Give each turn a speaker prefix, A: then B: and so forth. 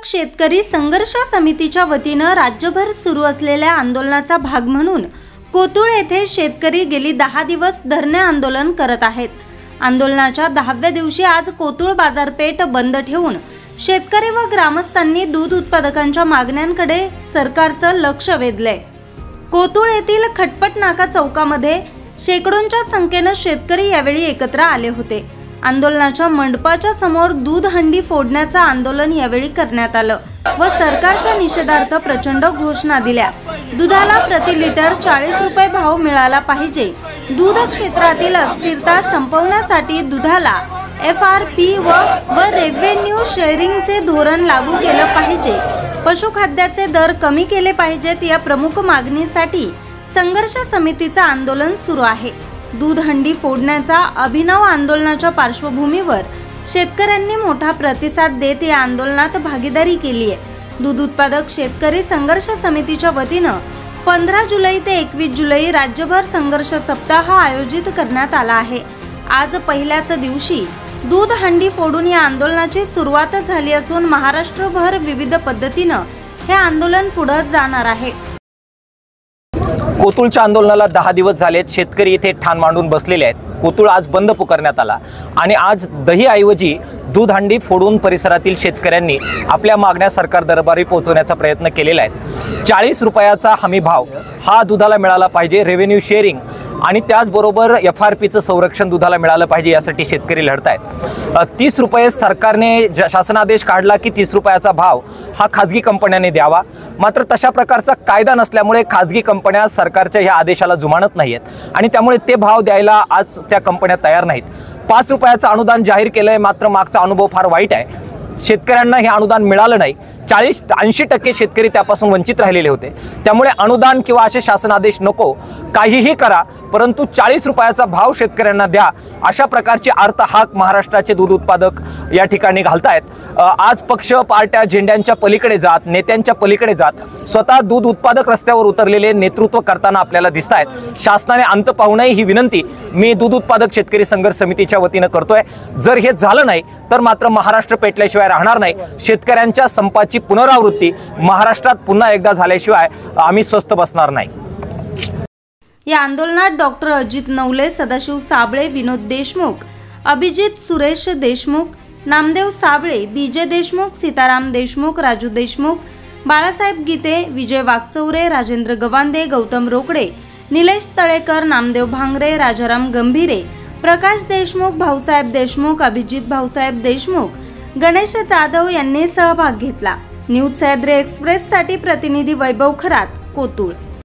A: पदक शेतकरी संघर्ष समितीच्या वतीनं राज्यभर सुरू असलेल्या आंदोलनाचा भाग म्हणून कोतुळ येथे शेतकरी गेली 10 दिवस धरणे आंदोलन करत आहेत। आंदोलनाच्या 10व्या दिवशी आज कोतुळ बाजारपेठ बंद ठेवून शेतकरी व ग्रामस्थांनी दूध उत्पादकांच्या मागण्यांकडे सरकारचं लक्ष वेधलंय। कोतुळ येथील खटपट नाका चौकामध्ये शेकडोंच्या संख्येने शेतकरी यावेळी एकत्र आले होते। आंदोलनाच्या मंडपाच्या समोर दूध हंडी फोडण्याचं आंदोलन यावेळी करण्यात आलं व सरकारच्या निषेधार्थ प्रचंड घोषणा दिल्या। दुधाला प्रति लिटर 40 रुपये भाव मिळाला पाहिजे। दूध क्षेत्रातील अस्थिरता संपवण्यासाठी दुधाला FRP व रेव्हेन्यू शेअरिंगचे धोरण लागू केलं पाहिजे। पशुखाद्याचे दर कमी केले पाहिजेत या प्रमुख मागणीसाठी संघर्ष समितीचं आंदोलन सुरू आहे। दूध हंडी फोडण्याच्या अभिनव आंदोलनाच्या पार्श्वभूमीवर शेतकऱ्यांनी मोठा प्रतिसाद देत या आंदोलनात भागीदारी केली आहे। दूध उत्पादक शेतकरी संघर्ष समितीच्या वतीनं 15 जुलै ते 21 जुलै राज्यभर संघर्ष सप्ताह आयोजित करण्यात आला आहे। आज पहिल्याच दिवशी दूध हंडी फोडून या आंदोलनाची सुरुवात झाली असून महाराष्ट्रभर विविध पद्धतीनं हे आंदोलन पुढे जाणार आहे।
B: कोतुळच्या आंदोलनाला 10 दिवस झालेत। शेतकरी इथे ठाण मांडून बसलेले आहेत। कोतुळ आज बंद पुकारण्यात आला आणि आज दही ऐवजी दूध हंडी फोडून परिसरातील शेतकऱ्यांनी आपल्या मागण्या सरकार दरबारी पोहोचवण्याचा प्रयत्न केलेला आहे। 40 रुपयाचा हमी भाव हा दुधाला मिळाला पाहिजे, रेव्हेन्यू शेअरिंग आणि त्याचबरोबर FRPचं संरक्षण दुधाला मिळालं पाहिजे यासाठी शेतकरी लढत आहेत। 30 रुपये सरकारने शासनादेश काढला की 30 रुपयाचा भाव हा खाजगी कंपन्यांनी द्यावा, मात्र तशा प्रकारचा कायदा नसल्यामुळे खाजगी कंपन्या सरकारच्या ह्या आदेशाला जुमानत नाहीत आणि त्यामुळे ते भाव द्यायला आज त्या कंपन्या तयार नाहीत। 5 रुपयाचं अनुदान जाहीर केलंय, मात्र मागचा अनुभव फार वाईट आहे। शेतकऱ्यांना हे अनुदान मिळालं नाही। 40-80% शेतकरी त्यापासून वंचित राहिलेले होते। त्यामुळे अनुदान किंवा असे शासनादेश नको, काहीही करा, परंतु 40 रुपयाचा भाव शेतकऱ्यांना द्या, अशा प्रकारची अर्थ हाक महाराष्ट्राचे दूध उत्पादक या ठिकाणी घालतायत। आज पक्ष पार्ट्या झेंड्यांच्या पलीकडे जात, नेत्यांच्या पलीकडे जात स्वतः दूध उत्पादक रस्त्यावर उतरलेले नेतृत्व करताना आपल्याला दिसत आहेत। शासनाने अंत पाहू नये ही विनंती मी दूध उत्पादक शेतकरी संघर्ष समितीच्या वतीनं करतोय। जर हे झालं नाही तर मात्र महाराष्ट्र पेटल्याशिवाय राहणार नाही। शेतकऱ्यांच्या संपाची पुनरावृत्ती महाराष्ट्रात पुन्हा एकदा झाल्याशिवाय आम्ही स्वस्थ बसणार नाही।
A: या आंदोलनात डॉक्टर अजित नवले, सदाशिव साबळे, विनोद देशमुख, अभिजित सुरेश देशमुख, नामदेव साबळे, BJ देशमुख, सीताराम देशमुख, राजू देशमुख, बाळासाहेब गीते, विजय वागचौरे, राजेंद्र गवांदे, गौतम रोकडे, निलेश तळेकर, नामदेव भांगरे, राजाराम गंभीरे, प्रकाश देशमुख, भाऊसाहेब देशमुख, अभिजित भाऊसाहेब देशमुख, गणेश जाधव यांनी सहभाग घेतला। न्यूज सह्याद्री एक्सप्रेससाठी प्रतिनिधी वैभव खरात, कोतुळ।